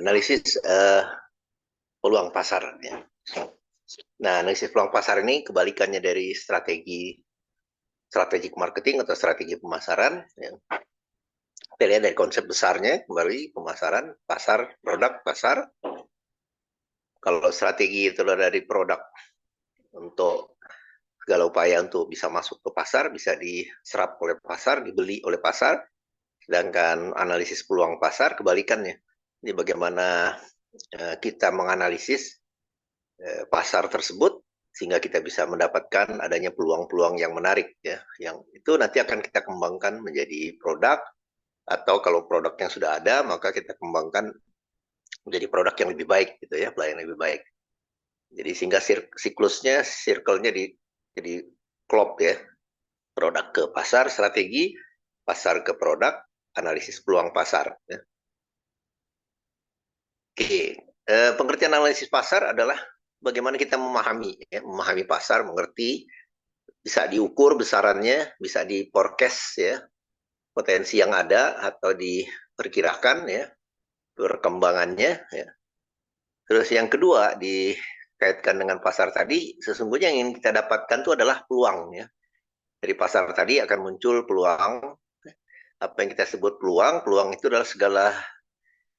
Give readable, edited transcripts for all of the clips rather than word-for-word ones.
Analisis peluang pasar. Ya. Nah, analisis peluang pasar ini kebalikannya dari strategic marketing atau strategi pemasaran. Ya. Kita lihat dari konsep besarnya, kembali pemasaran, pasar, produk, pasar. Kalau strategi itu dari produk untuk segala upaya untuk bisa masuk ke pasar, bisa diserap oleh pasar, dibeli oleh pasar. Sedangkan analisis peluang pasar kebalikannya. Ini bagaimana kita menganalisis pasar tersebut sehingga kita bisa mendapatkan adanya peluang-peluang yang menarik ya, yang itu nanti akan kita kembangkan menjadi produk, atau kalau produk yang sudah ada maka kita kembangkan menjadi produk yang lebih baik gitu ya, pelayanan lebih baik. Jadi sehingga siklusnya, circle-nya jadi klop ya, produk ke pasar, strategi, pasar ke produk, analisis peluang pasar ya. Oke, pengertian analisis pasar adalah bagaimana kita memahami pasar, mengerti, bisa diukur besarannya, bisa di forecast ya, potensi yang ada atau diperkirakan ya, perkembangannya ya. Terus yang kedua dikaitkan dengan pasar tadi, sesungguhnya yang ingin kita dapatkan itu adalah peluang ya. Dari pasar tadi akan muncul peluang, apa yang kita sebut peluang. Peluang itu adalah segala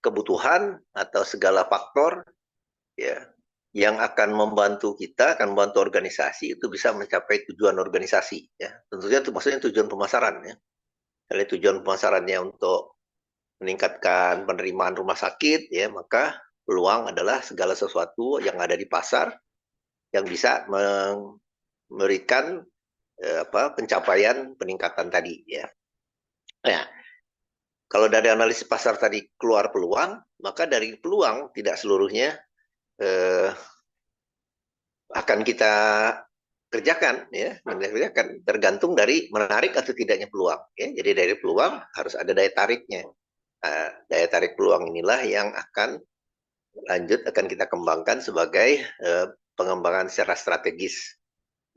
kebutuhan atau segala faktor ya yang akan membantu kita, akan membantu organisasi itu bisa mencapai tujuan organisasi ya. Tentunya itu maksudnya tujuan pemasaran ya. Kalau tujuan pemasarannya untuk meningkatkan penerimaan rumah sakit ya, maka peluang adalah segala sesuatu yang ada di pasar yang bisa memberikan pencapaian peningkatan tadi ya. Nah, kalau dari analisis pasar tadi keluar peluang, maka dari peluang tidak seluruhnya akan kita kerjakan ya, kerjakan tergantung dari menarik atau tidaknya peluang ya. Jadi dari peluang harus ada daya tariknya. Nah, daya tarik peluang inilah yang akan akan kita kembangkan sebagai pengembangan secara strategis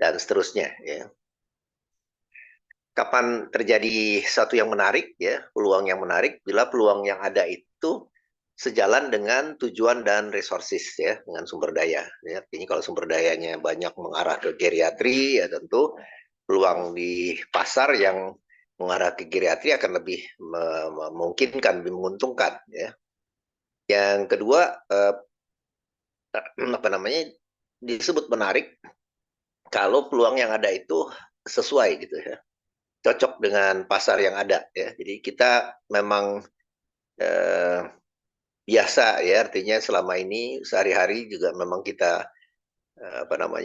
dan seterusnya ya. Kapan terjadi sesuatu yang menarik ya, peluang yang menarik bila peluang yang ada itu sejalan dengan tujuan dan resources ya, dengan sumber daya ya. Artinya kalau sumber dayanya banyak mengarah ke geriatri ya, tentu peluang di pasar yang mengarah ke geriatri akan lebih memungkinkan, lebih menguntungkan ya. Yang kedua disebut menarik kalau peluang yang ada itu sesuai gitu ya, cocok dengan pasar yang ada ya. Jadi kita memang biasa ya, artinya selama ini sehari-hari juga memang kita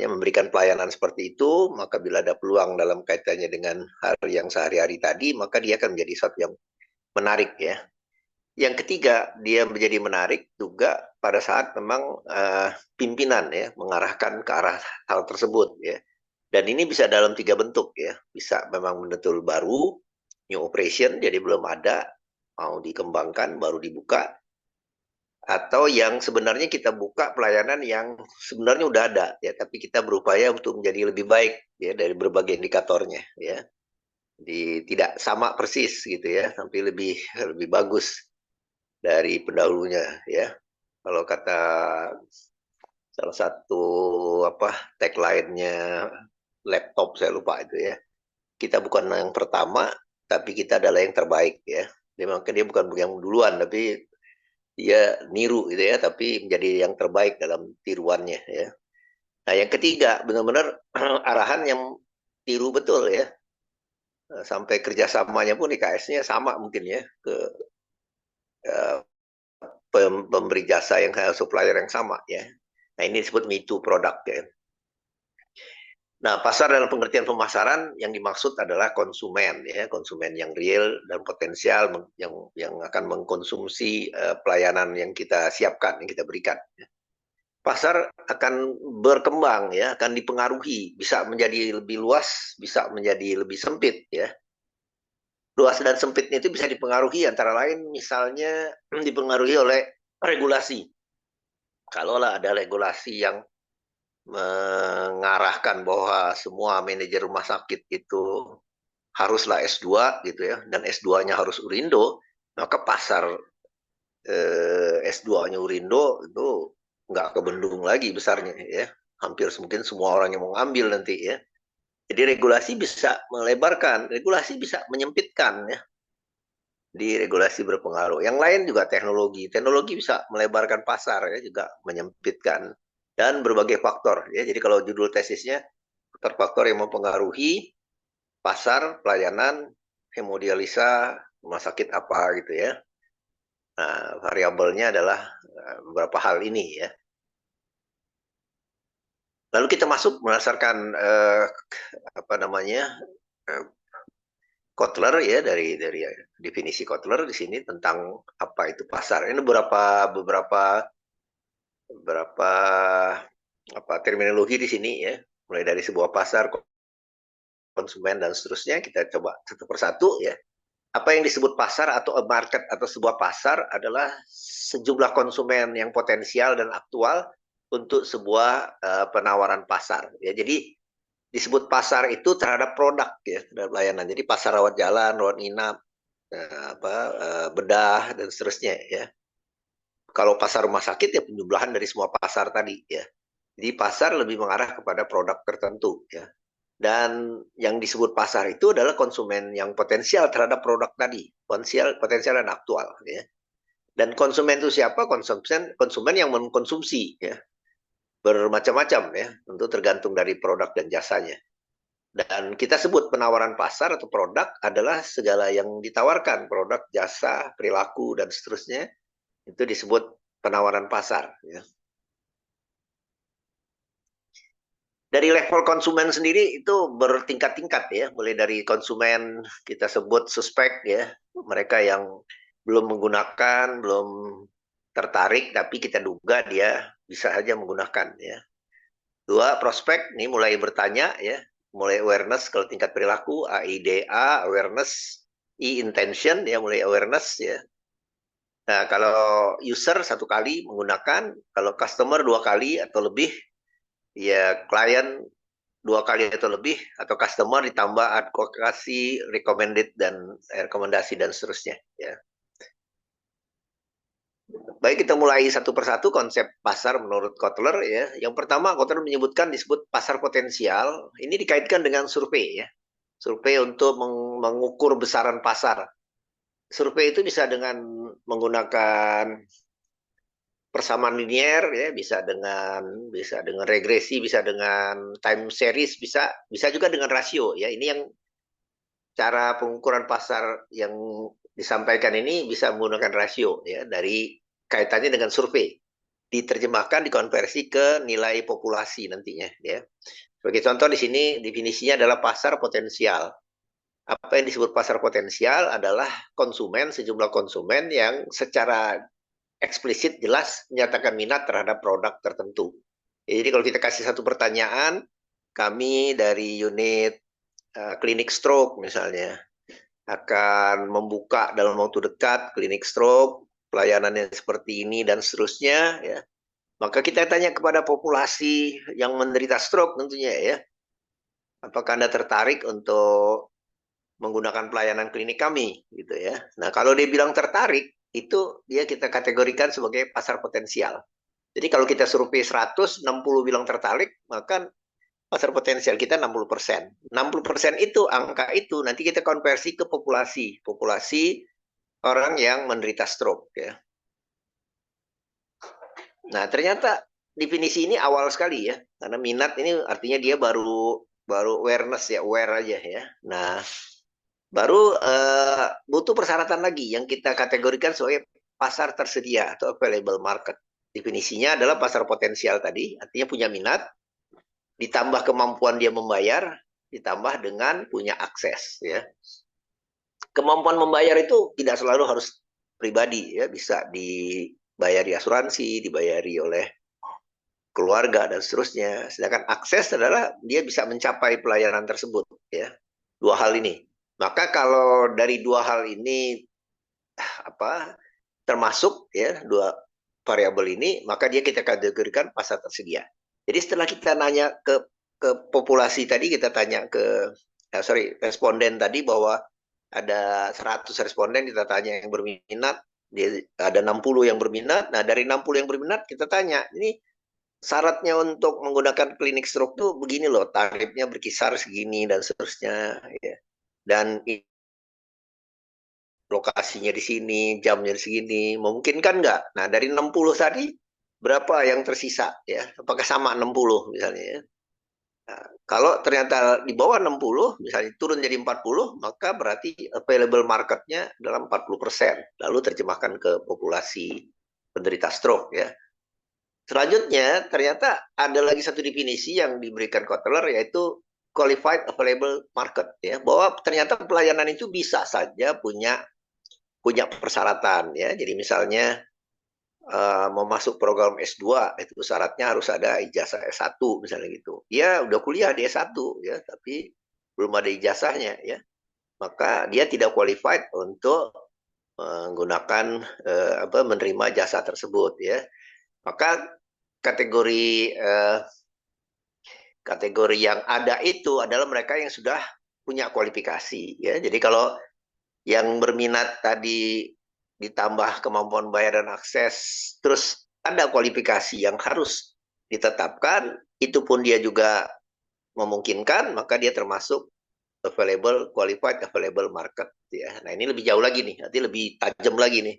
memberikan pelayanan seperti itu, maka bila ada peluang dalam kaitannya dengan hal yang sehari-hari tadi, maka dia akan menjadi sesuatu yang menarik ya. Yang ketiga, dia menjadi menarik juga pada saat memang pimpinan ya mengarahkan ke arah hal tersebut ya. Dan ini bisa dalam 3 bentuk ya. Bisa memang betul baru, new operation, jadi belum ada, mau dikembangkan, baru dibuka. Atau yang sebenarnya kita buka pelayanan yang sebenarnya udah ada ya, tapi kita berupaya untuk menjadi lebih baik ya dari berbagai indikatornya ya. Tidak sama persis gitu ya, tapi lebih bagus dari pendahulunya ya. Kalau kata salah satu tagline-nya laptop, saya lupa itu ya. Kita bukan yang pertama, tapi kita adalah yang terbaik ya. Dia bukan yang duluan, tapi dia niru gitu ya, tapi menjadi yang terbaik dalam tiruannya ya. Nah, yang ketiga benar-benar arahan yang tiru betul ya. Sampai kerjasamanya pun IKS-nya sama mungkin ya, ke uh, pemberi jasa yang supplier yang sama ya. Nah, ini disebut me too product ya. Nah, pasar dalam pengertian pemasaran yang dimaksud adalah konsumen ya, konsumen yang real dan potensial yang akan mengkonsumsi pelayanan yang kita siapkan, yang kita berikan. Pasar akan berkembang ya, akan dipengaruhi, bisa menjadi lebih luas, bisa menjadi lebih sempit ya. Luas dan sempitnya itu bisa dipengaruhi antara lain misalnya dipengaruhi oleh regulasi. Kalaulah ada regulasi yang mengarahkan bahwa semua manajer rumah sakit itu haruslah S2 gitu ya, dan S2-nya harus Urindo, maka pasar S2-nya Urindo itu nggak kebendung lagi besarnya ya. Hampir mungkin semua orang yang mau ngambil nanti ya. Jadi regulasi bisa melebarkan, regulasi bisa menyempitkan ya. Di regulasi berpengaruh. Yang lain juga teknologi. Teknologi bisa melebarkan pasar ya, juga menyempitkan dan berbagai faktor ya. Jadi kalau judul tesisnya faktor-faktor yang mempengaruhi pasar, pelayanan, hemodialisa, rumah sakit apa gitu ya. Nah, variabelnya adalah beberapa hal ini ya. Lalu kita masuk berdasarkan apa namanya Kotler ya dari definisi Kotler di sini tentang apa itu pasar. Ini beberapa apa terminologi di sini ya, mulai dari sebuah pasar, konsumen dan seterusnya. Kita coba satu persatu ya. Apa yang disebut pasar atau a market atau sebuah pasar adalah sejumlah konsumen yang potensial dan aktual untuk sebuah penawaran pasar. Ya, jadi disebut pasar itu terhadap produk ya, terhadap layanan. Jadi pasar rawat jalan, rawat inap, bedah dan seterusnya ya. Kalau pasar rumah sakit ya penjumlahan dari semua pasar tadi ya. Jadi pasar lebih mengarah kepada produk tertentu ya. Dan yang disebut pasar itu adalah konsumen yang potensial terhadap produk tadi, potensial dan aktual ya. Dan konsumen itu siapa? Konsumen yang mengkonsumsi ya. Bermacam-macam ya, tentu tergantung dari produk dan jasanya. Dan kita sebut penawaran pasar atau produk adalah segala yang ditawarkan, produk, jasa, perilaku, dan seterusnya, itu disebut penawaran pasar. Ya. Dari level konsumen sendiri itu bertingkat-tingkat ya, mulai dari konsumen kita sebut suspek ya, mereka yang belum menggunakan, belum tertarik, tapi kita duga dia bisa saja menggunakan ya. Dua, prospek, ini mulai bertanya ya, mulai awareness kalau tingkat perilaku, AIDA, awareness, intention ya, mulai awareness ya. Nah, kalau user satu kali menggunakan, kalau customer dua kali atau lebih, ya klien dua kali atau lebih, atau customer ditambah advokasi, rekomendasi dan seterusnya. Ya. Baik, kita mulai satu persatu konsep pasar menurut Kotler ya. Yang pertama, Kotler menyebutkan disebut pasar potensial. Ini dikaitkan dengan survei ya. Survei untuk mengukur besaran pasar. Survei itu bisa dengan menggunakan persamaan linier ya, bisa dengan regresi, bisa dengan time series, bisa juga dengan rasio ya. Ini yang cara pengukuran pasar yang disampaikan ini bisa menggunakan rasio ya, dari kaitannya dengan survei, diterjemahkan, dikonversi ke nilai populasi nantinya ya. Sebagai contoh di sini definisinya adalah pasar potensial. Apa yang disebut pasar potensial adalah konsumen, sejumlah konsumen yang secara eksplisit jelas menyatakan minat terhadap produk tertentu. Jadi kalau kita kasih satu pertanyaan, kami dari unit klinik stroke misalnya akan membuka dalam waktu dekat klinik stroke, pelayanannya seperti ini dan seterusnya ya. Maka kita tanya kepada populasi yang menderita stroke tentunya ya. Apakah Anda tertarik untuk menggunakan pelayanan klinik kami gitu ya. Nah, kalau dia bilang tertarik, itu dia kita kategorikan sebagai pasar potensial. Jadi kalau kita survei 100, 60 bilang tertarik, maka pasar potensial kita 60%. 60% itu, angka itu, nanti kita konversi ke populasi. Populasi orang yang menderita stroke. Ya. Nah, ternyata definisi ini awal sekali ya. Karena minat ini artinya dia baru awareness ya, aware aja ya. Nah, baru butuh persyaratan lagi yang kita kategorikan sebagai pasar tersedia atau available market. Definisinya adalah pasar potensial tadi, artinya punya minat, ditambah kemampuan dia membayar, ditambah dengan punya akses. Ya. Kemampuan membayar itu tidak selalu harus pribadi, ya bisa dibayari asuransi, dibayari oleh keluarga dan seterusnya. Sedangkan akses adalah dia bisa mencapai pelayanan tersebut. Ya. Dua hal ini. Maka kalau dari dua hal ini termasuk ya dua variabel ini, maka dia kita kategorikan pasar tersedia. Jadi setelah kita nanya ke populasi tadi, kita tanya ke responden tadi bahwa ada 100 responden kita tanya yang berminat, Ada 60 yang berminat. Nah, dari 60 yang berminat kita tanya, ini syaratnya untuk menggunakan klinik stroke tuh begini loh, tarifnya berkisar segini dan seterusnya ya. Dan lokasinya di sini, jamnya di segini, memungkinkan nggak? Nah, dari 60 tadi, berapa yang tersisa ya? Apakah sama 60 misalnya ya? Nah, kalau ternyata di bawah 60, misalnya turun jadi 40, maka berarti available marketnya dalam 40%. Lalu terjemahkan ke populasi penderita stroke ya. Selanjutnya, ternyata ada lagi satu definisi yang diberikan Kotler, yaitu qualified available market ya, bahwa ternyata pelayanan itu bisa saja punya persyaratan ya. Jadi misalnya mau masuk program S2 itu syaratnya harus ada ijazah S1 misalnya gitu. Dia udah kuliah di S1 ya, tapi belum ada ijazahnya ya. Maka dia tidak qualified untuk menggunakan menerima jasa tersebut ya. Maka kategori kategori yang ada itu adalah mereka yang sudah punya kualifikasi ya. Jadi kalau yang berminat tadi ditambah kemampuan bayar dan akses, terus ada kualifikasi yang harus ditetapkan, itu pun dia juga memungkinkan, maka dia termasuk available, qualified available market ya. Nah, ini lebih jauh lagi nih, nanti lebih tajam lagi nih.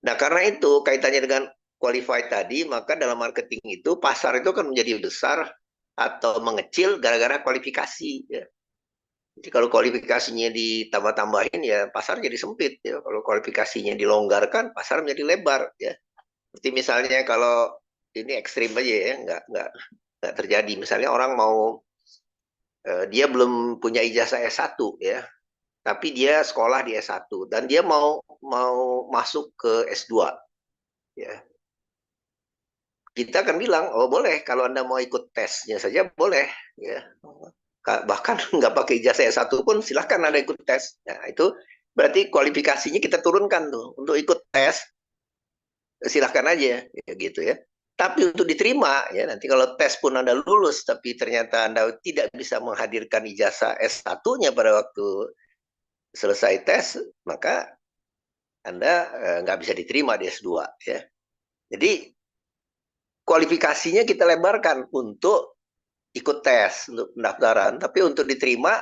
Nah, karena itu kaitannya dengan qualified tadi, maka dalam marketing itu pasar itu akan menjadi besar atau mengecil gara-gara kualifikasi ya. Jadi kalau kualifikasinya ditambah-tambahin ya pasar jadi sempit ya. Kalau kualifikasinya dilonggarkan pasar menjadi lebar ya. Seperti misalnya kalau ini ekstrim aja ya, nggak terjadi. Misalnya orang mau dia belum punya ijazah S1 ya, tapi dia sekolah di S1 dan dia mau masuk ke S2 ya. Kita akan bilang, oh boleh kalau Anda mau ikut tesnya saja boleh ya. Bahkan nggak pakai ijazah S1 pun silahkan Anda ikut tes. Nah, itu berarti kualifikasinya kita turunkan tuh untuk ikut tes, silahkan aja ya, gitu ya. Tapi untuk diterima ya nanti kalau tes pun Anda lulus tapi ternyata Anda tidak bisa menghadirkan ijazah S1-nya pada waktu selesai tes, maka Anda nggak bisa diterima di S2 ya. Jadi kualifikasinya kita lebarkan untuk ikut tes untuk pendaftaran, tapi untuk diterima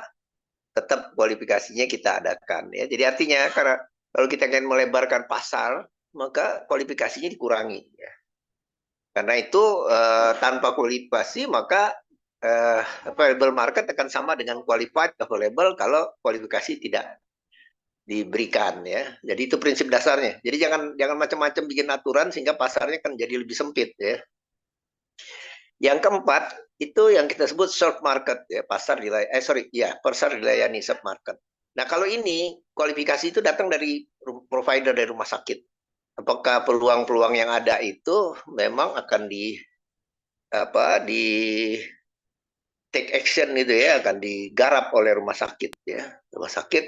tetap kualifikasinya kita adakan ya. Jadi artinya karena kalau kita ingin melebarkan pasar, maka kualifikasinya dikurangi ya. Karena itu tanpa kualifikasi maka available market akan sama dengan qualified available kalau kualifikasi tidak diberikan ya. Jadi itu prinsip dasarnya. Jadi jangan macam-macam bikin aturan sehingga pasarnya kan jadi lebih sempit ya. Yang keempat itu yang kita sebut served market ya, pasar dilayani served market. Nah, kalau ini kualifikasi itu datang dari provider dari rumah sakit. Apakah peluang-peluang yang ada itu memang akan di take action gitu ya, akan digarap oleh rumah sakit ya. Rumah sakit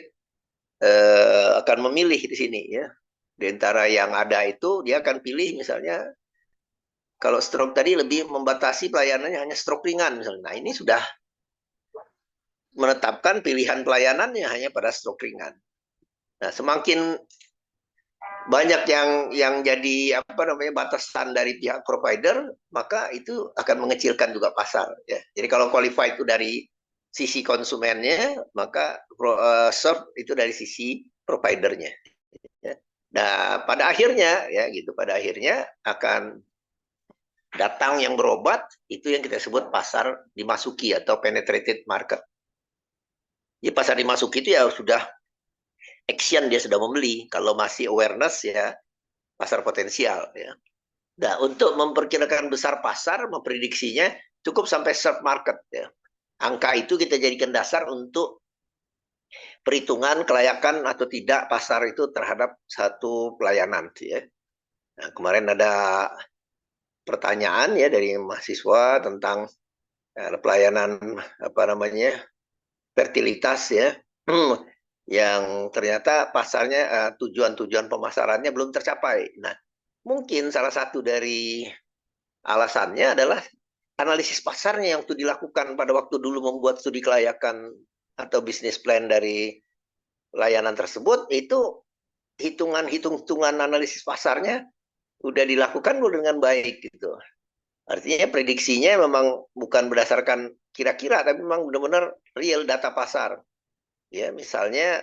akan memilih di sini ya. Di antara yang ada itu dia akan pilih misalnya kalau stroke tadi lebih membatasi pelayanannya hanya stroke ringan misalnya. Nah, ini sudah menetapkan pilihan pelayanannya hanya pada stroke ringan. Nah, semakin banyak yang jadi batasan dari pihak provider, maka itu akan mengecilkan juga pasar ya. Jadi kalau qualified itu dari sisi konsumennya, maka serve itu dari sisi providernya ya. Nah, pada akhirnya ya gitu, pada akhirnya akan datang yang berobat, itu yang kita sebut pasar dimasuki atau penetrated market. Jadi pasar dimasuki itu ya sudah action, dia sudah membeli. Kalau masih awareness ya pasar potensial ya. Nah, untuk memperkirakan besar pasar, memprediksinya cukup sampai served market ya. Angka itu kita jadikan dasar untuk perhitungan kelayakan atau tidak pasar itu terhadap satu pelayanan ya. Nah, kemarin ada pertanyaan ya dari mahasiswa tentang pelayanan fertilitas ya. Yang ternyata pasarnya tujuan-tujuan pemasarannya belum tercapai. Nah, mungkin salah satu dari alasannya adalah analisis pasarnya yang waktu dilakukan pada waktu dulu membuat studi kelayakan atau bisnis plan dari layanan tersebut itu hitungan analisis pasarnya udah dilakukan dengan baik gitu. Artinya prediksinya memang bukan berdasarkan kira-kira, tapi memang benar-benar real data pasar. Ya, misalnya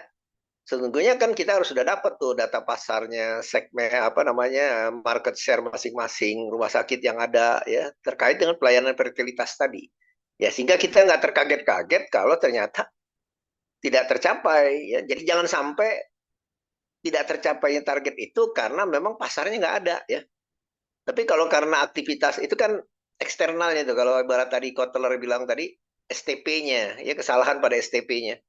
sesungguhnya kan kita harus sudah dapat tuh data pasarnya, segmen apa namanya, market share masing-masing rumah sakit yang ada ya terkait dengan pelayanan fertilitas tadi. Ya sehingga kita nggak terkaget-kaget kalau ternyata tidak tercapai. Ya, jadi jangan sampai tidak tercapainya target itu karena memang pasarnya nggak ada ya. Tapi kalau karena aktivitas itu kan eksternalnya tuh. Kalau ibarat tadi Kotler bilang tadi STP-nya, ya kesalahan pada STP-nya.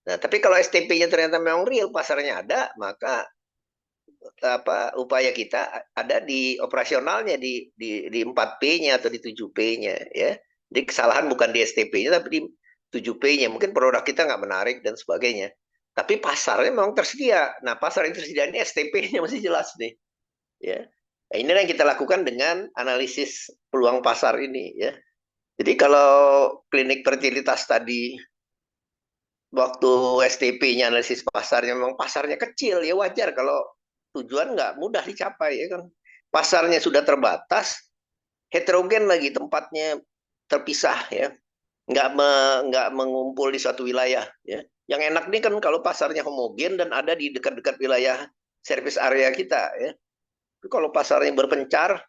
Nah, tapi kalau STP-nya ternyata memang real pasarnya ada, maka apa upaya kita ada di operasionalnya di 4P-nya atau di 7P-nya ya. Jadi kesalahan bukan di STP-nya tapi di 7P-nya. Mungkin produk kita nggak menarik dan sebagainya. Tapi pasarnya memang tersedia. Nah, pasar yang tersedia ini STP-nya masih jelas nih. Ya. Nah, ini yang kita lakukan dengan analisis peluang pasar ini ya. Jadi kalau klinik fertilitas tadi waktu STP-nya analisis pasarnya memang pasarnya kecil ya wajar kalau tujuan nggak mudah dicapai ya kan. Pasarnya sudah terbatas, heterogen lagi tempatnya terpisah ya. Nggak mengumpul di suatu wilayah ya. Yang enak nih kan kalau pasarnya homogen dan ada di dekat-dekat wilayah service area kita ya. Tapi kalau pasarnya berpencar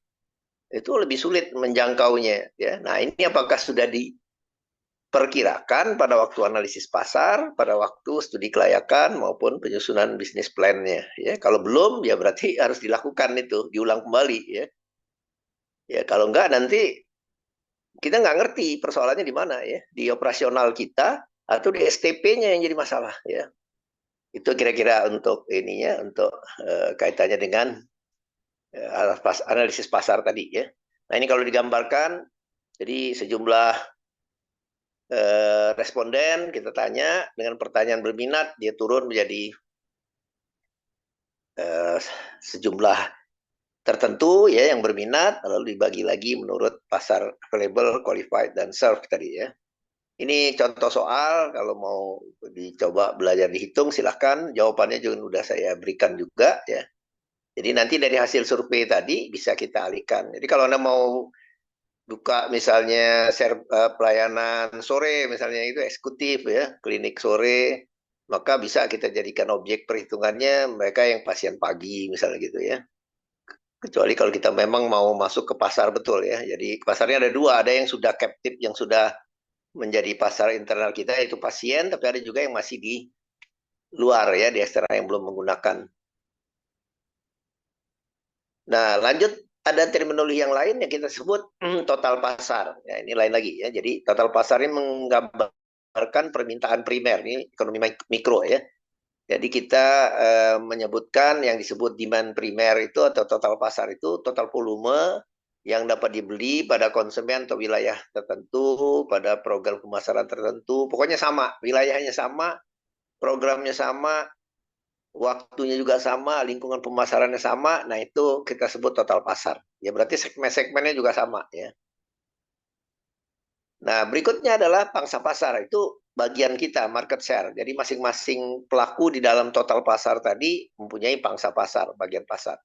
itu lebih sulit menjangkaunya ya. Nah, ini apakah sudah diperkirakan pada waktu analisis pasar, pada waktu studi kelayakan maupun penyusunan bisnis plan-nya ya. Kalau belum ya berarti harus dilakukan itu, diulang kembali ya. Ya kalau enggak nanti kita nggak ngerti persoalannya di mana ya, di operasional kita atau di STP-nya yang jadi masalah ya. Itu kira-kira untuk ininya, untuk kaitannya dengan analisis pasar tadi ya. Nah ini kalau digambarkan, jadi sejumlah responden kita tanya dengan pertanyaan berminat, dia turun menjadi sejumlah tertentu ya yang berminat, lalu dibagi lagi menurut pasar available, qualified, dan serve tadi ya. Ini contoh soal, kalau mau dicoba belajar dihitung silahkan, jawabannya juga sudah saya berikan juga ya. Jadi nanti dari hasil survei tadi bisa kita alihkan. Jadi kalau Anda mau buka misalnya pelayanan sore, misalnya itu eksekutif ya, klinik sore, maka bisa kita jadikan objek perhitungannya mereka yang pasien pagi misalnya gitu ya. Kecuali kalau kita memang mau masuk ke pasar betul ya. Jadi pasarnya ada dua, ada yang sudah captive, yang sudah menjadi pasar internal kita yaitu pasien, tapi ada juga yang masih di luar ya, di eksternal yang belum menggunakan. Nah, lanjut ada terminologi yang lain yang kita sebut total pasar. Ya, ini lain lagi ya. Jadi total pasar ini menggambarkan permintaan primer, ini ekonomi mikro ya. Jadi kita menyebutkan yang disebut demand primer itu atau total pasar itu total volume yang dapat dibeli pada konsumen atau wilayah tertentu, pada program pemasaran tertentu. Pokoknya sama, wilayahnya sama, programnya sama, waktunya juga sama, lingkungan pemasarannya sama. Nah, itu kita sebut total pasar. Ya berarti segmen-segmennya juga sama ya. Nah, berikutnya adalah pangsa pasar. Itu bagian kita, market share. Jadi masing-masing pelaku di dalam total pasar tadi mempunyai pangsa pasar, bagian pasar.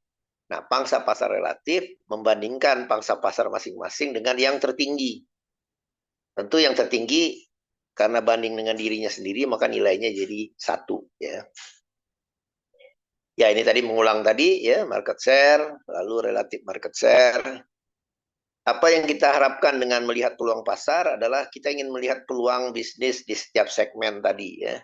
Nah, pangsa pasar relatif membandingkan pangsa pasar masing-masing dengan yang tertinggi. Tentu yang tertinggi karena banding dengan dirinya sendiri, maka nilainya jadi 1. Ya. Ya, ini tadi mengulang tadi, ya, market share, lalu relatif market share. Apa yang kita harapkan dengan melihat peluang pasar adalah kita ingin melihat peluang bisnis di setiap segmen tadi ya.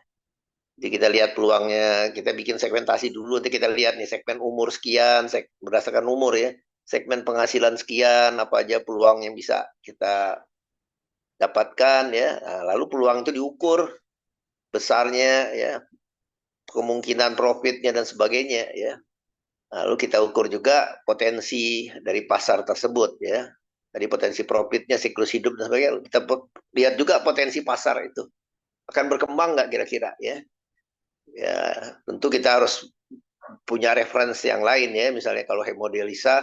Jadi kita lihat peluangnya, kita bikin segmentasi dulu, nanti kita lihat nih segmen umur sekian, berdasarkan umur ya, segmen penghasilan sekian, apa aja peluang yang bisa kita dapatkan ya. Nah, lalu peluang itu diukur besarnya ya, kemungkinan profitnya dan sebagainya ya. Lalu kita ukur juga potensi dari pasar tersebut ya. Tadi potensi profitnya, siklus hidup dan sebagainya. Kita lihat juga potensi pasar itu. Akan berkembang nggak kira-kira ya. Ya, tentu kita harus punya referensi yang lain ya. Misalnya kalau hemodialisa,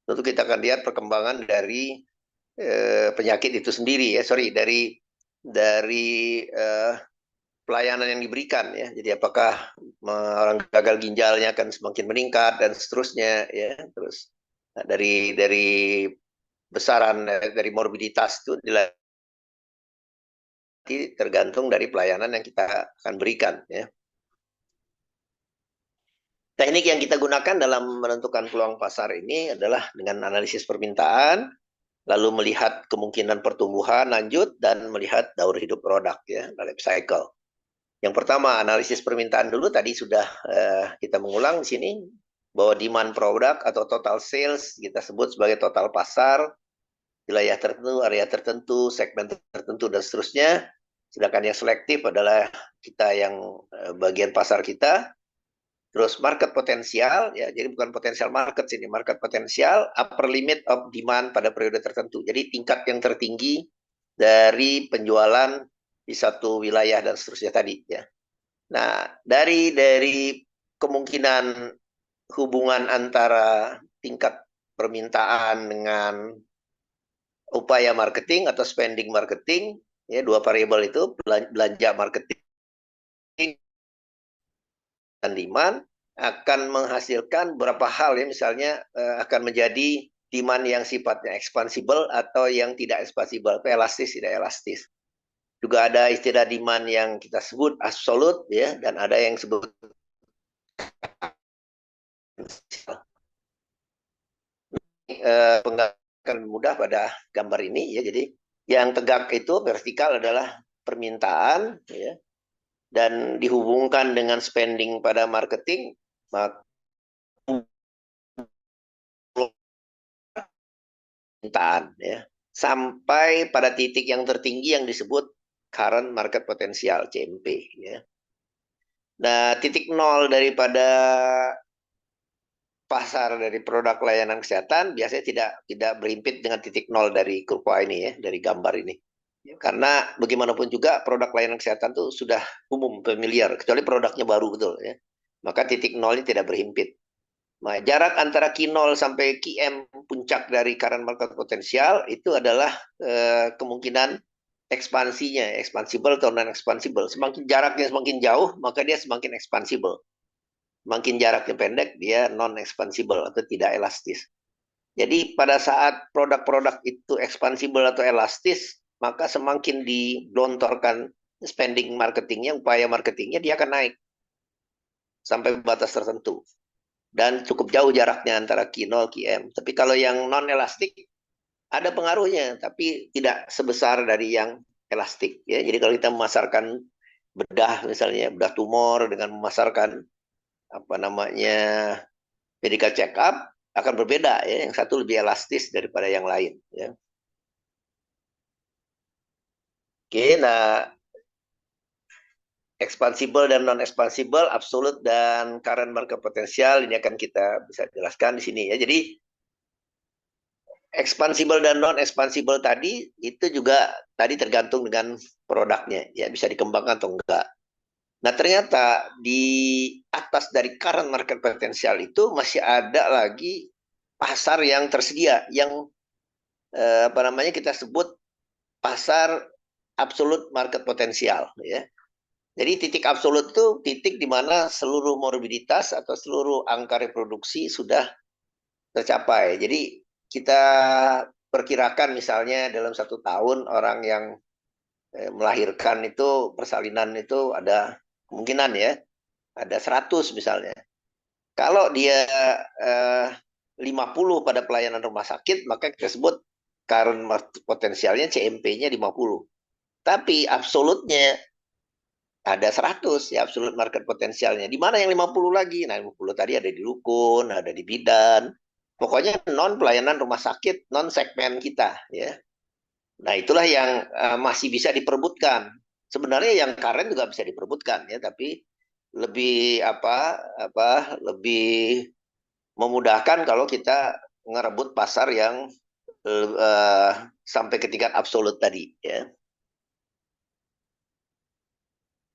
tentu kita akan lihat perkembangan dari penyakit itu sendiri ya. Sorry, dari pelayanan yang diberikan ya. Jadi apakah orang gagal ginjalnya akan semakin meningkat dan seterusnya ya. Terus dari besaran dari morbiditas itu tergantung dari pelayanan yang kita akan berikan ya. Teknik yang kita gunakan dalam menentukan peluang pasar ini adalah dengan analisis permintaan, lalu melihat kemungkinan pertumbuhan lanjut dan melihat daur hidup produk ya, life cycle. Yang pertama, analisis permintaan dulu tadi sudah kita mengulang di sini bahwa demand produk atau total sales kita sebut sebagai total pasar, wilayah tertentu, area tertentu, segmen tertentu dan seterusnya. Sedangkan yang selektif adalah kita yang bagian pasar kita. Terus market potensial, ya, jadi bukan potensial market sini, market potensial, upper limit of demand pada periode tertentu. Jadi tingkat yang tertinggi dari penjualan di satu wilayah dan seterusnya tadi, ya. Nah, dari kemungkinan hubungan antara tingkat permintaan dengan upaya marketing atau spending marketing, ya, dua variabel itu belanja marketing dan demand akan menghasilkan beberapa hal ya, misalnya akan menjadi demand yang sifatnya expansible atau yang tidak expansible, elastis tidak elastis. Juga ada istilah demand yang kita sebut absolute ya, dan ada yang sebut akan mudah pada gambar ini ya. Jadi yang tegak itu vertikal adalah permintaan ya, dan dihubungkan dengan spending pada marketing, maka permintaan ya, sampai pada titik yang tertinggi yang disebut current market potential CMP ya. Nah, titik nol daripada pasar dari produk layanan kesehatan biasanya tidak berhimpit dengan titik nol dari kurva ini ya, dari gambar ini. Karena bagaimanapun juga produk layanan kesehatan itu sudah umum, familiar, kecuali produknya baru betul ya. Maka titik nolnya tidak berhimpit. Nah, jarak antara Q0 sampai QM puncak dari current market potensial itu adalah kemungkinan ekspansinya, expansible atau non expansible. Semakin jaraknya semakin jauh, maka dia semakin expansible. Semakin jaraknya pendek, dia non expansible atau tidak elastis. Jadi pada saat produk-produk itu expansible atau elastis, maka semakin dilontorkan spending marketingnya, upaya marketingnya, dia akan naik sampai batas tertentu. Dan cukup jauh jaraknya antara Q0, QM. Tapi kalau yang non-elastik, ada pengaruhnya, tapi tidak sebesar dari yang elastik. Ya. Jadi kalau kita memasarkan bedah, misalnya bedah tumor dengan memasarkan apa namanya medical check up, akan berbeda. Ya. Yang satu lebih elastis daripada yang lain. Ya. Oke, nah expansible dan non-expansible, absolute dan current market potensial, ini akan kita bisa jelaskan di sini ya. Jadi expansible dan non-expansible tadi itu juga tadi tergantung dengan produknya ya, bisa dikembangkan atau enggak. Nah, ternyata di atas dari current market potensial itu masih ada lagi pasar yang tersedia yang apa namanya kita sebut pasar absolute market potensial ya. Jadi titik absolut itu titik di mana seluruh morbiditas atau seluruh angka reproduksi sudah tercapai. Jadi kita perkirakan misalnya dalam satu tahun orang yang melahirkan itu persalinan itu ada kemungkinan ya, ada 100 misalnya. Kalau dia 50 pada pelayanan rumah sakit, maka kita sebut current potensialnya CMP-nya 50. Tapi absolutnya ada 100 ya, absolute market potensialnya. Di mana yang 50 lagi? Nah, 50 tadi ada di Rukun, ada di Bidan. Pokoknya non pelayanan rumah sakit, non segmen kita ya. Nah, itulah yang masih bisa diperebutkan. Sebenarnya yang karen juga bisa diperebutkan ya, tapi lebih lebih memudahkan kalau kita ngerebut pasar yang sampai ke tingkat absolut tadi ya.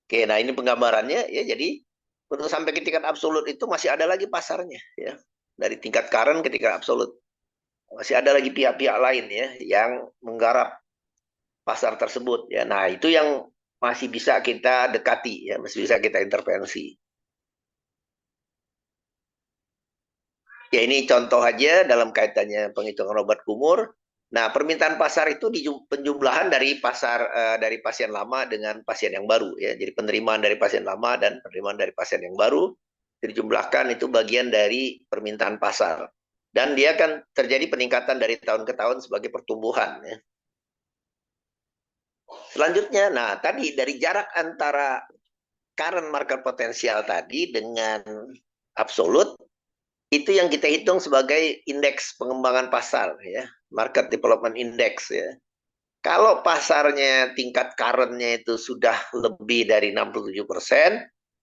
Oke, nah ini penggambarannya ya. Jadi untuk sampai ke tingkat absolut itu masih ada lagi pasarnya ya. Dari tingkat current ke tingkat absolut. Masih ada lagi pihak-pihak lain ya yang menggarap pasar tersebut ya. Nah, itu yang masih bisa kita dekati, ya, masih bisa kita intervensi. Ya ini contoh aja dalam kaitannya penghitungan obat kumur. Nah, permintaan pasar itu penjumlahan dari dari pasien lama dengan pasien yang baru, ya. Jadi penerimaan dari pasien lama dan penerimaan dari pasien yang baru dijumlahkan, itu bagian dari permintaan pasar. Dan dia akan terjadi peningkatan dari tahun ke tahun sebagai pertumbuhan, ya. Selanjutnya, nah tadi dari jarak antara current market potensial tadi dengan absolut, itu yang kita hitung sebagai indeks pengembangan pasar, ya, market development index, ya. Kalau pasarnya tingkat current-nya itu sudah lebih dari 67%,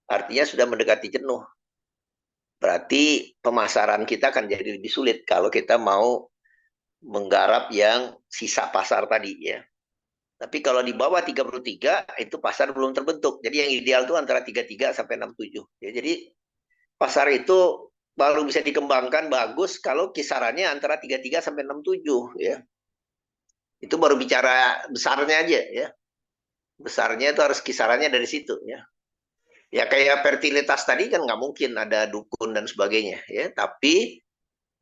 artinya sudah mendekati jenuh. Berarti pemasaran kita akan jadi lebih sulit kalau kita mau menggarap yang sisa pasar tadi, ya. Tapi kalau di bawah 33 itu pasar belum terbentuk. Jadi yang ideal itu antara 33 sampai 67. Ya, jadi pasar itu baru bisa dikembangkan bagus kalau kisarannya antara 33 sampai 67, ya. Itu baru bicara besarnya aja, ya. Besarnya itu harus kisarannya dari situ, ya. Ya kayak fertilitas tadi kan nggak mungkin ada dukun dan sebagainya, ya. Tapi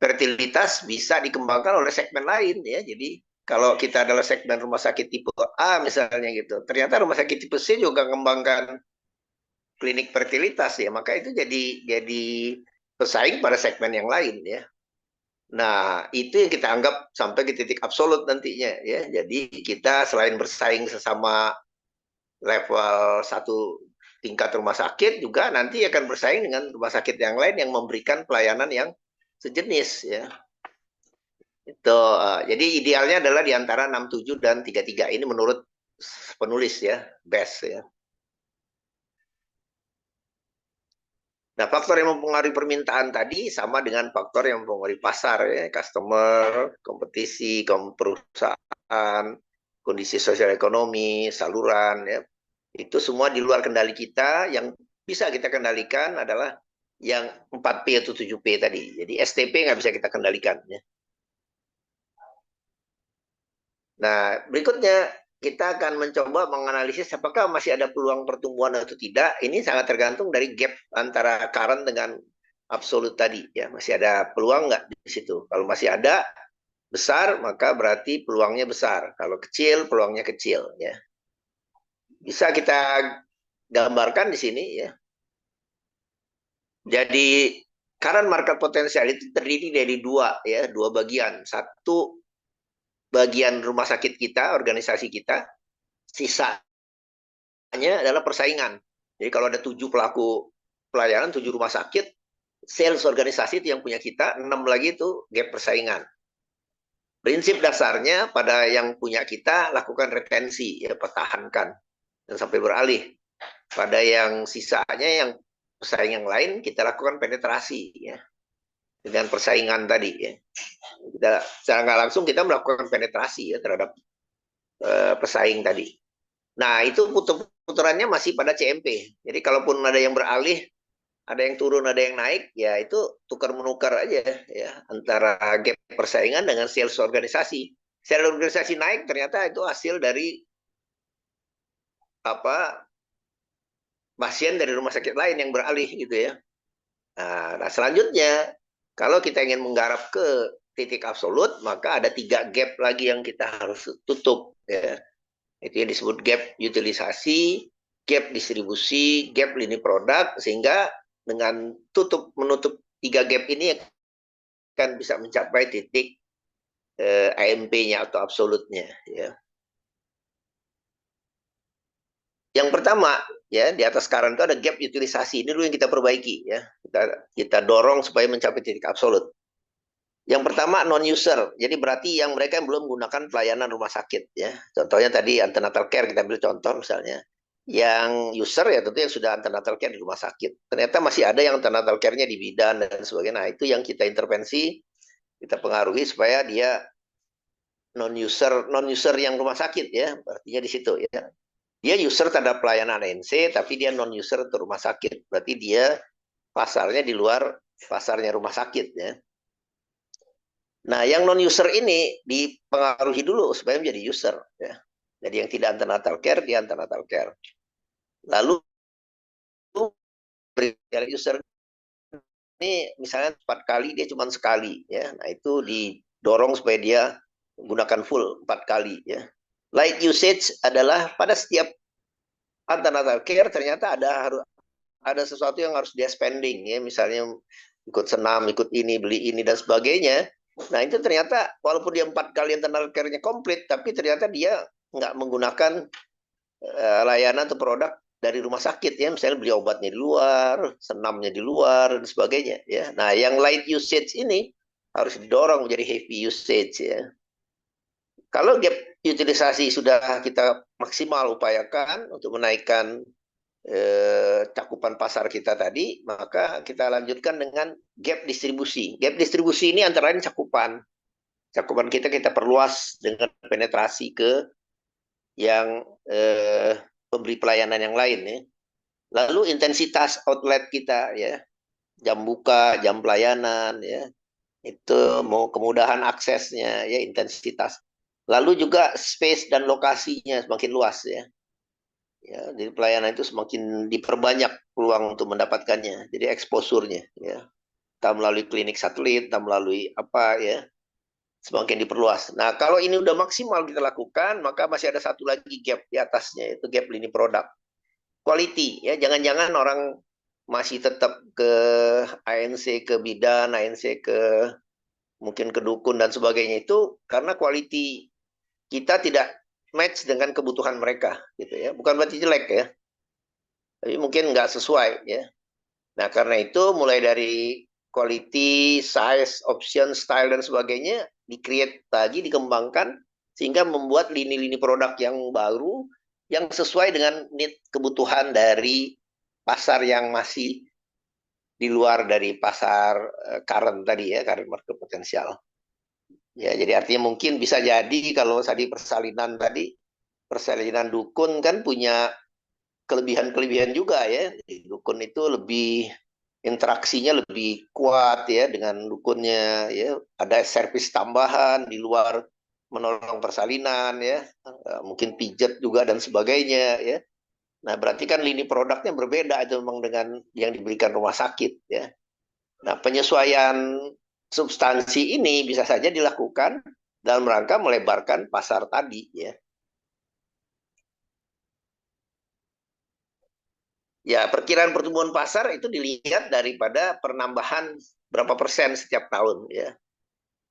fertilitas bisa dikembangkan oleh segmen lain, ya. Jadi kalau kita adalah segmen rumah sakit tipe A misalnya gitu, ternyata rumah sakit tipe C juga mengembangkan klinik fertilitas, ya, maka itu jadi pesaing pada segmen yang lain, ya. Nah, itu yang kita anggap sampai ke titik absolut nantinya, ya. Jadi kita selain bersaing sesama level satu tingkat rumah sakit, juga nanti akan bersaing dengan rumah sakit yang lain yang memberikan pelayanan yang sejenis, ya. Itu jadi idealnya adalah di antara 67 dan 33 ini menurut penulis, ya, best, ya. Nah, faktor yang mempengaruhi permintaan tadi sama dengan faktor yang mempengaruhi pasar, ya, customer, kompetisi, perusahaan, kondisi sosial ekonomi, saluran, ya. Itu semua di luar kendali kita. Yang bisa kita kendalikan adalah yang 4P atau 7P tadi. Jadi STP nggak bisa kita kendalikan, ya. Nah, berikutnya kita akan mencoba menganalisis apakah masih ada peluang pertumbuhan atau tidak. Ini sangat tergantung dari gap antara current dengan absolut tadi, ya. Masih ada peluang nggak di situ? Kalau masih ada besar, maka berarti peluangnya besar. Kalau kecil, peluangnya kecil, ya. Bisa kita gambarkan di sini, ya. Jadi current market potensial itu terdiri dari dua bagian. Satu, bagian rumah sakit kita, organisasi kita. Sisanya adalah persaingan. Jadi kalau ada 7 pelaku pelayanan, 7 rumah sakit, sales organisasi itu yang punya kita, 6 lagi itu gap persaingan. Prinsip dasarnya pada yang punya kita lakukan retensi, ya, pertahankan dan sampai beralih. Pada yang sisanya yang pesaing yang lain kita lakukan penetrasi, ya, dengan persaingan tadi, ya. Kita secara nggak langsung kita melakukan penetrasi, ya, terhadap pesaing tadi. Nah, itu puterannya masih pada CMP. Jadi kalaupun ada yang beralih, ada yang turun, ada yang naik, ya itu tukar menukar aja, ya, antara gap persaingan dengan sales organisasi. Sales organisasi naik ternyata itu hasil dari apa, pasien dari rumah sakit lain yang beralih gitu, ya. Nah, selanjutnya kalau kita ingin menggarap ke titik absolut, maka ada 3 gap lagi yang kita harus tutup, ya. Itu yang disebut gap utilisasi, gap distribusi, gap lini produk, sehingga dengan menutup 3 gap ini akan bisa mencapai titik AMP-nya atau absolutnya, ya. Yang pertama, ya, di atas sekarang itu ada gap utilisasi. Ini dulu yang kita perbaiki, ya. Kita dorong supaya mencapai titik absolut. Yang pertama non-user. Jadi berarti yang mereka yang belum menggunakan pelayanan rumah sakit, ya. Contohnya tadi antenatal care, kita ambil contoh misalnya. Yang user ya tentu yang sudah antenatal care di rumah sakit. Ternyata masih ada yang antenatal care-nya di bidan dan sebagainya. Nah, itu yang kita intervensi, kita pengaruhi supaya dia non-user yang rumah sakit, ya. Artinya di situ, ya. Dia user terhadap pelayanan ANC, tapi dia non-user untuk rumah sakit. Berarti dia pasarnya di luar pasarnya rumah sakit, ya. Nah, yang non-user ini dipengaruhi dulu supaya menjadi user, ya. Jadi yang tidak antenatal care, dia antenatal care. Lalu user ini misalnya 4 kali, dia cuma sekali, ya. Nah itu didorong supaya dia gunakan full 4 kali, ya. Light usage adalah pada setiap antenatal care ternyata ada sesuatu yang harus dia spending, ya. Misalnya ikut senam, ikut ini, beli ini dan sebagainya. Nah itu ternyata walaupun dia 4 kali antenatal care-nya komplit, tapi ternyata dia nggak menggunakan layanan atau produk dari rumah sakit, ya, misalnya beli obatnya di luar, senamnya di luar dan sebagainya, ya. Nah yang light usage ini harus didorong menjadi heavy usage, ya. Kalau gap utilisasi sudah kita maksimal upayakan untuk menaikkan cakupan pasar kita tadi, maka kita lanjutkan dengan gap distribusi. Gap distribusi ini antara lain cakupan kita perluas dengan penetrasi ke yang pemberi pelayanan yang lain, ya. Lalu intensitas outlet kita, ya, jam buka, jam pelayanan, ya, itu mau kemudahan aksesnya, ya, intensitas. Lalu juga space dan lokasinya semakin luas, ya. Ya, jadi pelayanan itu semakin diperbanyak peluang untuk mendapatkannya. Jadi exposure-nya, ya. Entah melalui klinik satelit, entah melalui apa, ya, semakin diperluas. Nah, kalau ini udah maksimal kita lakukan, maka masih ada satu lagi gap di atasnya, itu gap lini produk. Quality, ya, jangan-jangan orang masih tetap ke ANC, ke bidan, ANC ke mungkin ke dukun dan sebagainya, itu karena quality kita tidak match dengan kebutuhan mereka, gitu, ya. Bukan berarti jelek, ya, tapi mungkin nggak sesuai, ya. Nah karena itu mulai dari quality, size, option, style dan sebagainya di-create lagi, dikembangkan sehingga membuat lini-lini produk yang baru yang sesuai dengan need kebutuhan dari pasar yang masih di luar dari pasar current tadi, ya, current market potensial. Ya, jadi artinya mungkin bisa jadi kalau tadi persalinan dukun kan punya kelebihan-kelebihan juga, ya. Jadi dukun itu lebih interaksinya lebih kuat, ya, dengan dukunnya, ya. Ada servis tambahan di luar menolong persalinan, ya. Mungkin pijet juga dan sebagainya, ya. Nah, berarti kan lini produknya berbeda itu memang dengan yang diberikan rumah sakit, ya. Nah, penyesuaian substansi ini bisa saja dilakukan dalam rangka melebarkan pasar tadi, ya. Ya, perkiraan pertumbuhan pasar itu dilihat daripada penambahan berapa persen setiap tahun, ya.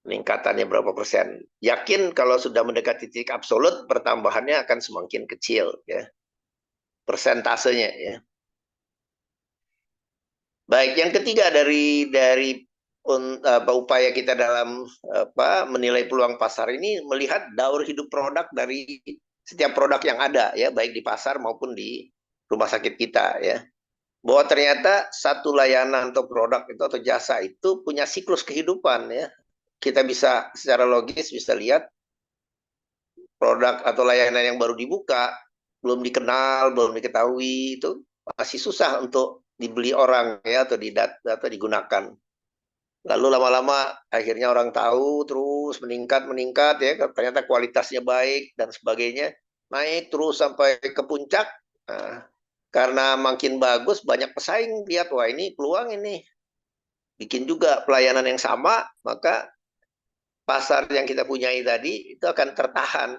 Peningkatannya berapa persen. Yakin kalau sudah mendekati titik absolut, pertambahannya akan semakin kecil, ya. Persentasenya, ya. Baik, yang ketiga dari upaya kita dalam menilai peluang pasar ini melihat daur hidup produk dari setiap produk yang ada, ya, baik di pasar maupun di rumah sakit kita, ya. Bahwa ternyata satu layanan atau produk itu atau jasa itu punya siklus kehidupan, ya. Kita bisa secara logis bisa lihat produk atau layanan yang baru dibuka, belum dikenal, belum diketahui, itu masih susah untuk dibeli orang, ya, atau digunakan. Lalu lama-lama akhirnya orang tahu, terus meningkat, ya, ternyata kualitasnya baik dan sebagainya, naik terus sampai ke puncak. Nah, karena makin bagus, banyak pesaing lihat, wah ini peluang ini. Bikin juga pelayanan yang sama, maka pasar yang kita punyai tadi itu akan tertahan.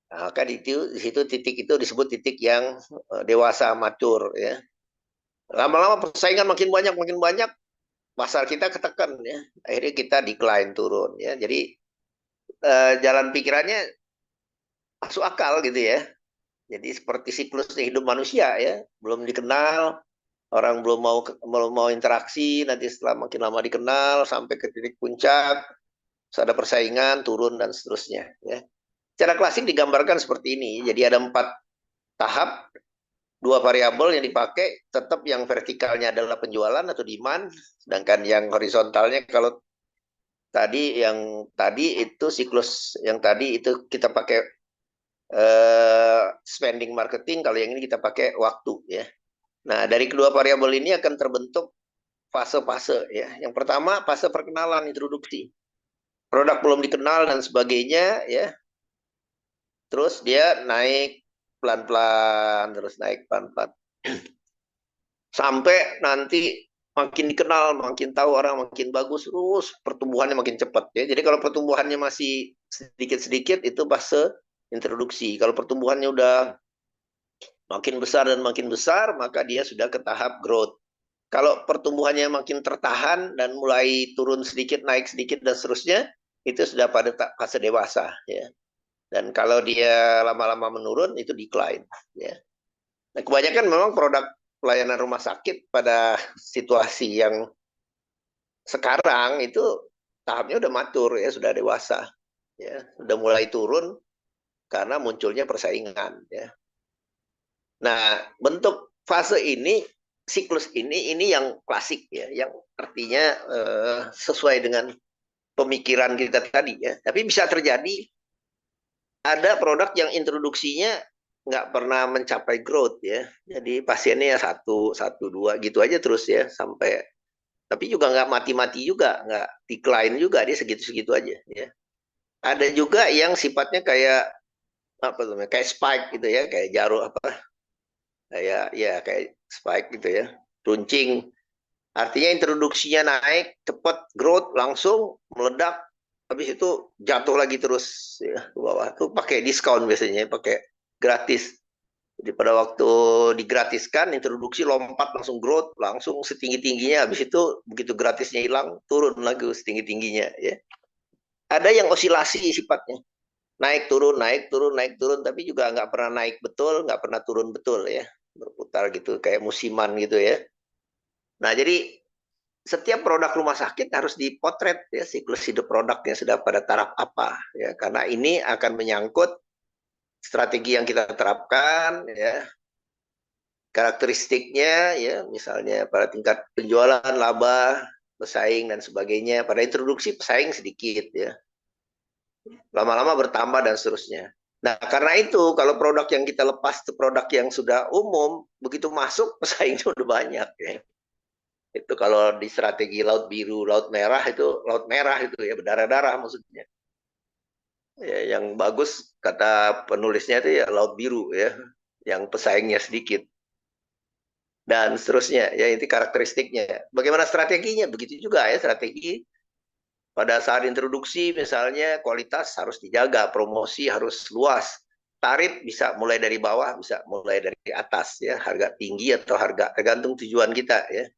Nah, maka di situ titik itu disebut titik yang dewasa, matur, ya. Lama-lama persaingan makin banyak, pasar kita ketekan, ya. Akhirnya kita decline, turun, ya. Jadi jalan pikirannya masuk akal, gitu, ya. Jadi seperti siklus hidup manusia, ya. Belum dikenal, orang belum mau interaksi, nanti setelah makin lama dikenal sampai ke titik puncak, ada persaingan, turun dan seterusnya, ya. Secara klasik digambarkan seperti ini. Jadi ada 4 tahap, 2 variabel yang dipakai, tetap yang vertikalnya adalah penjualan atau demand, sedangkan yang horizontalnya kalau tadi itu siklus yang tadi itu kita pakai spending marketing, kalau yang ini kita pakai waktu, ya. Nah, dari kedua variabel ini akan terbentuk fase-fase, ya. Yang pertama fase perkenalan, introduksi. Produk belum dikenal dan sebagainya, ya. terus dia naik pelan-pelan, terus naik pelan-pelan. Sampai nanti makin dikenal, makin tahu orang, makin bagus, terus pertumbuhannya makin cepat ya. Jadi kalau pertumbuhannya masih sedikit-sedikit itu fase introduksi. Kalau pertumbuhannya udah makin besar dan makin besar, maka dia sudah ke tahap growth. Kalau pertumbuhannya makin tertahan dan mulai turun sedikit, naik sedikit dan seterusnya, itu sudah pada fase dewasa ya. Dan kalau dia lama-lama menurun itu decline ya. Nah, kebanyakan memang produk pelayanan rumah sakit pada situasi yang sekarang itu tahapnya udah matur ya, sudah dewasa ya, sudah mulai turun karena munculnya persaingan ya. Nah, bentuk fase ini, siklus ini yang klasik ya, yang artinya sesuai dengan pemikiran kita tadi ya. Tapi bisa terjadi ada produk yang introduksinya nggak pernah mencapai growth ya. Jadi pasiennya ya satu, satu, dua gitu aja terus ya sampai. Tapi juga nggak mati-mati juga, nggak decline juga, dia segitu-segitu aja ya. Ada juga yang sifatnya kayak apa namanya, kayak spike gitu ya, kayak jarum apa, kayak ya kayak spike gitu ya, runcing. Artinya introduksinya naik, cepat growth langsung meledak, habis itu jatuh lagi terus ya ke bawah. Itu pakai diskon biasanya, pakai gratis. Jadi pada waktu digratiskan, introduksi lompat langsung growth, langsung setinggi-tingginya. Habis itu begitu gratisnya hilang, turun lagi setinggi-tingginya. Ya. Ada yang osilasi sifatnya. Naik turun, naik turun, naik turun. Tapi juga nggak pernah naik betul, nggak pernah turun betul ya. Berputar gitu, kayak musiman gitu ya. Nah jadi setiap produk rumah sakit harus dipotret ya siklus hidup produknya sudah pada taraf apa ya karena ini akan menyangkut strategi yang kita terapkan ya karakteristiknya ya misalnya pada tingkat penjualan laba pesaing dan sebagainya pada introduksi pesaing sedikit ya lama-lama bertambah dan seterusnya. Nah karena itu kalau produk yang kita lepas itu produk yang sudah umum begitu masuk pesaingnya udah banyak ya. Itu kalau di strategi laut biru, laut merah itu ya berdarah-darah maksudnya. Ya, yang bagus kata penulisnya itu ya laut biru ya, yang pesaingnya sedikit dan seterusnya. Ya itu karakteristiknya. Bagaimana strateginya? Begitu juga ya strategi pada saat introduksi misalnya kualitas harus dijaga, promosi harus luas. Tarif bisa mulai dari bawah, bisa mulai dari atas ya, harga tinggi atau harga tergantung tujuan kita ya.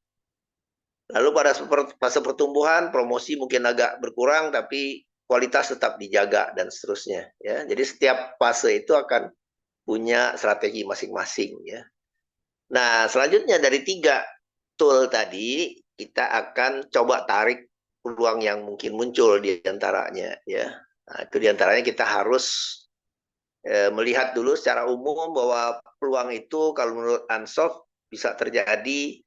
Lalu pada fase pertumbuhan, promosi mungkin agak berkurang, tapi kualitas tetap dijaga dan seterusnya. Ya, jadi setiap fase itu akan punya strategi masing-masing. Ya. Nah, selanjutnya dari 3 tool tadi, kita akan coba tarik peluang yang mungkin muncul di antaranya. Ya. Nah, itu di antaranya kita harus melihat dulu secara umum bahwa peluang itu kalau menurut Ansoff bisa terjadi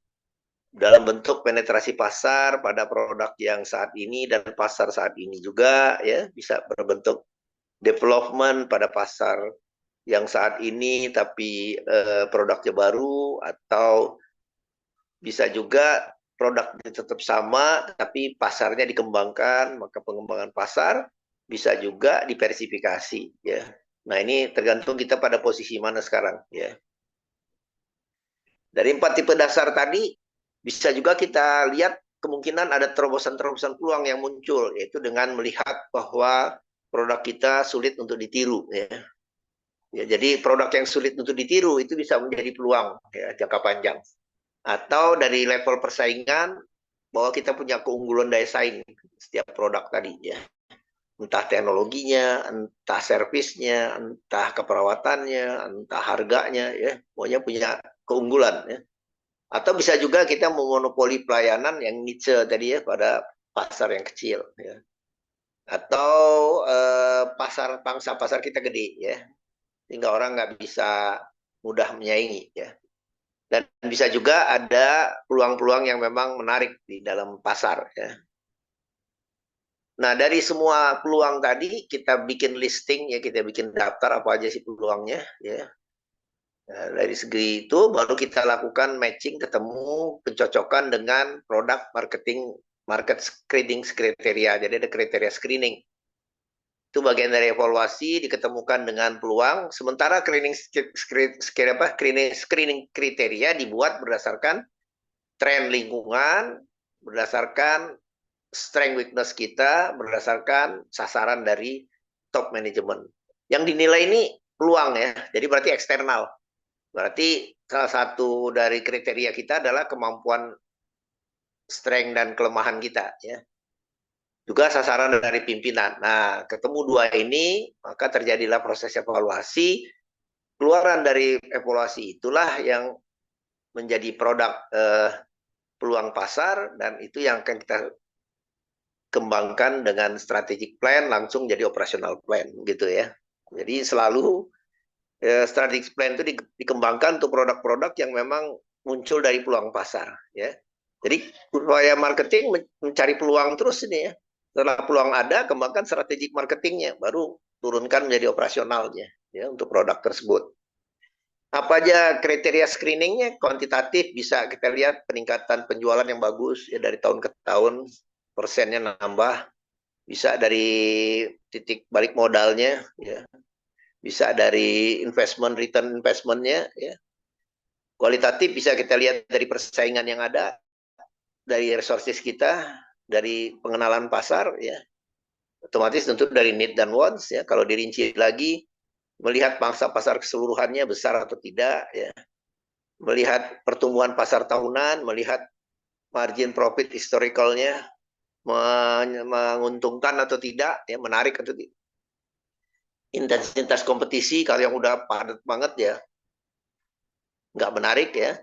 dalam bentuk penetrasi pasar pada produk yang saat ini dan pasar saat ini juga ya bisa berbentuk development pada pasar yang saat ini tapi produknya baru atau bisa juga produknya tetap sama tapi pasarnya dikembangkan maka pengembangan pasar bisa juga diversifikasi ya. Nah ini tergantung kita pada posisi mana sekarang ya. Dari 4 tipe dasar tadi bisa juga kita lihat kemungkinan ada terobosan-terobosan peluang yang muncul, yaitu dengan melihat bahwa produk kita sulit untuk ditiru. Ya. Ya, jadi produk yang sulit untuk ditiru itu bisa menjadi peluang ya, jangka panjang. Atau dari level persaingan, bahwa kita punya keunggulan daya saing setiap produk tadi. Ya. Entah teknologinya, entah servisnya, entah keperawatannya, entah harganya, ya, pokoknya punya keunggulan. Ya. Atau bisa juga kita memonopoli pelayanan yang niche tadi ya pada pasar yang kecil ya. Atau pasar pangsa pasar kita gede ya. Sehingga orang nggak bisa mudah menyaingi ya. Dan bisa juga ada peluang-peluang yang memang menarik di dalam pasar ya. Nah, dari semua peluang tadi kita bikin listing ya, kita bikin daftar apa aja sih peluangnya ya. Nah, dari segi itu baru kita lakukan matching, ketemu, pencocokan dengan produk market screening kriteria. Jadi ada kriteria screening. Itu Itu bagian dari evaluasi, diketemukan dengan peluang. Sementara screening kriteria dibuat berdasarkan tren lingkungan, berdasarkan strength weakness kita, berdasarkan sasaran dari top management. Yang dinilai ini peluang ya, jadi berarti eksternal. Berarti salah satu dari kriteria kita adalah kemampuan strength dan kelemahan kita ya. Juga sasaran dari pimpinan. Nah, ketemu dua ini, maka terjadilah proses evaluasi. Keluaran dari evaluasi itulah yang menjadi produk peluang pasar, dan itu yang akan kita kembangkan dengan strategic plan, langsung jadi operational plan, gitu ya. Jadi selalu strategic plan itu dikembangkan untuk produk-produk yang memang muncul dari peluang pasar, ya. Jadi upaya marketing mencari peluang terus ini ya. Setelah peluang ada, kembangkan strategik marketingnya, baru turunkan menjadi operasionalnya ya untuk produk tersebut. Apa aja kriteria screeningnya? Kuantitatif bisa kita lihat peningkatan penjualan yang bagus ya dari tahun ke tahun, persennya nambah. Bisa dari titik balik modalnya ya. Bisa dari return investmentnya ya. Kualitatif bisa kita lihat dari persaingan yang ada, dari resources kita, dari pengenalan pasar ya, otomatis tentu dari need dan wants ya. Kalau dirinci lagi, melihat pangsa pasar keseluruhannya besar atau tidak ya, melihat pertumbuhan pasar tahunan, melihat margin profit historicalnya menguntungkan atau tidak ya, menarik atau tidak, intensitas kompetisi kalau yang udah padat banget ya nggak menarik ya,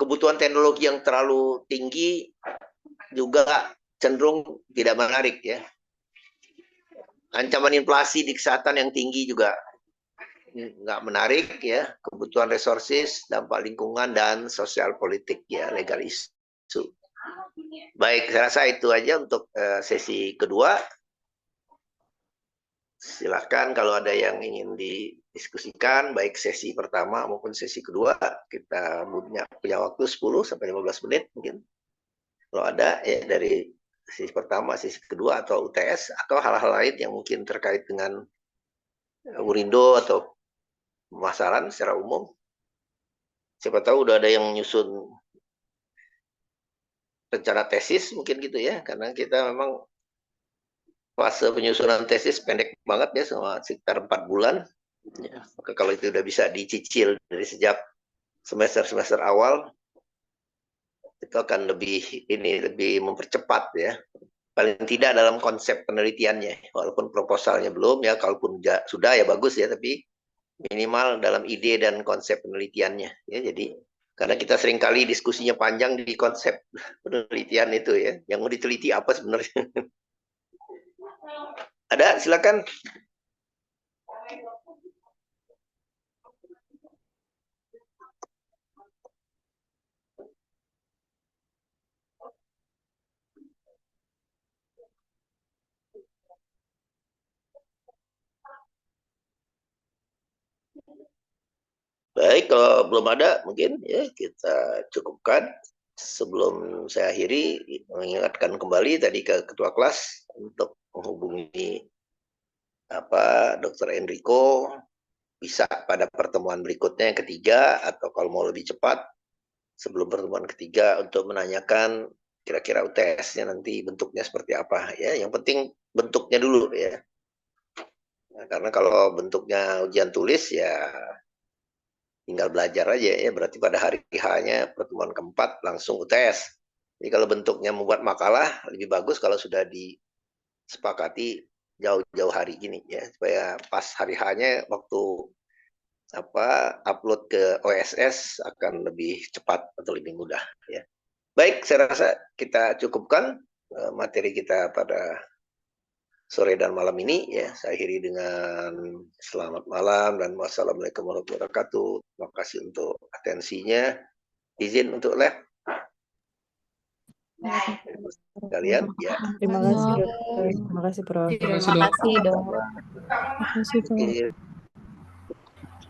kebutuhan teknologi yang terlalu tinggi juga cenderung tidak menarik ya. Ancaman inflasi di kesehatan yang tinggi juga nggak menarik ya. Kebutuhan resources, dampak lingkungan, dan sosial politik ya, legal isu. Baik, saya rasa itu aja untuk sesi kedua. Silakan kalau ada yang ingin didiskusikan, baik sesi pertama maupun sesi kedua. Kita punya waktu 10 sampai 15 menit mungkin. Kalau ada ya dari sesi pertama, sesi kedua, atau UTS, atau hal-hal lain yang mungkin terkait dengan Wurindo atau pemasaran secara umum. Siapa tahu udah ada yang nyusun rencana tesis mungkin gitu ya, karena kita memang fase penyusunan tesis pendek banget ya, sekitar 4 bulan. Ya, maka kalau itu udah bisa dicicil dari sejak semester awal, itu akan lebih mempercepat ya. Paling tidak dalam konsep penelitiannya, walaupun proposalnya belum ya, kalaupun sudah ya bagus ya, tapi minimal dalam ide dan konsep penelitiannya ya. Jadi karena kita seringkali diskusinya panjang di konsep penelitian itu ya, yang mau diteliti apa sebenarnya. Ada, silakan. Baik, kalau belum ada mungkin ya kita cukupkan. Sebelum saya akhiri, mengingatkan kembali tadi ke ketua kelas untuk menghubungi Dr. Enrico, bisa pada pertemuan berikutnya yang ketiga, atau kalau mau lebih cepat sebelum pertemuan ketiga untuk menanyakan kira-kira UTS-nya nanti bentuknya seperti apa ya. Yang penting bentuknya dulu ya. Nah, karena kalau bentuknya ujian tulis ya tinggal belajar aja ya, berarti pada hari H-nya pertemuan keempat langsung UTS. Jadi kalau bentuknya membuat makalah, lebih bagus kalau sudah disepakati jauh-jauh hari gini ya, supaya pas hari H-nya waktu upload ke OSS akan lebih cepat atau lebih mudah ya. Baik, saya rasa kita cukupkan materi kita pada sore dan malam ini ya. Saya akhiri dengan selamat malam dan wassalamualaikum warahmatullahi wabarakatuh. Terima kasih untuk atensinya. Izin untuk live. Kalian ya. Terima kasih dokter. Terima kasih Prof. Terima kasih dok. Terima kasih Prof.